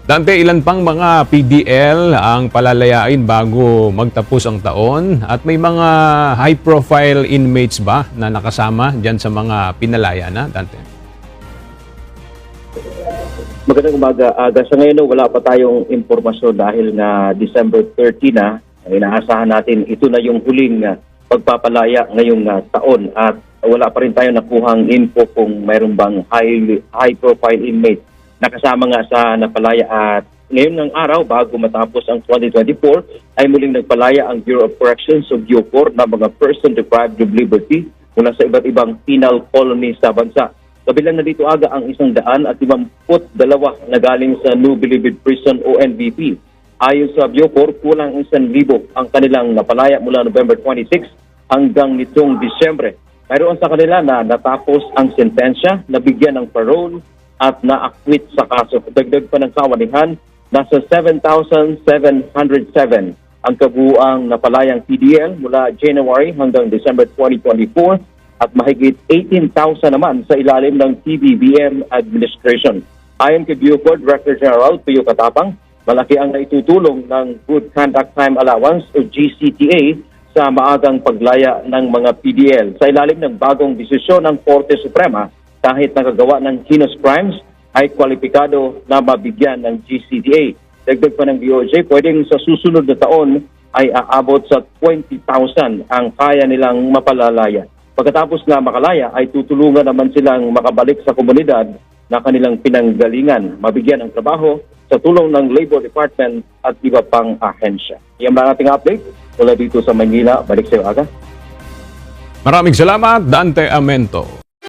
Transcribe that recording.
Dante, ilan pang mga PDL ang palalayain bago magtapos ang taon? At may mga high-profile inmates ba na nakasama dyan sa mga pinalaya na, Dante? Magandang umaga. Sa ngayon, wala pa tayong impormasyon dahil na December 30 na. Inaasahan natin ito na yung huling pagpapalaya ngayong taon at wala pa rin tayo nakuhang info kung mayroon bang high-profile inmate na kasama nga sa napalaya. At ngayon ng araw, bago matapos ang 2024, ay muling nagpalaya ang Bureau of Corrections o BUCOR na mga person deprived of liberty mula sa iba't ibang penal colony sa bansa. Kabilang na dito aga ang 152 na galing sa New Bilibid Prison o NBP. Ayon sa BUCOR, kulang 1,000 ang kanilang napalaya mula November 26 hanggang nitong Disyembre. Mayroon sa kanila na natapos ang sentensya, nabigyan ng parole at na-acquit sa kaso. Dagdag pa ng kawanihan, nasa 7,707 ang kabuuang napalayang PDL mula January hanggang December 2024 at mahigit 18,000 naman sa ilalim ng PBBM administration. Ayon kay BUCOR Director General Pio Katapang, malaki ang naitutulong ng Good Conduct Time Allowance o GCTA sa maagang paglaya ng mga PDL. Sa ilalim ng bagong desisyon ng Korte Suprema, kahit nakagawa ng heinous crimes, ay kwalipikado na mabigyan ng GCTA. Dagdag pa ng DOJ, pwedeng sa susunod na taon ay aabot sa 20,000 ang kaya nilang mapalalaya. Pagkatapos na makalaya, ay tutulungan naman silang makabalik sa komunidad na kanilang pinanggalingan, mabigyan ng trabaho sa tulong ng Labor Department at iba pang ahensya. Yan lang ating update mula dito sa Manila. Balik sa iyo, Aga. Maraming salamat, Dante Amento.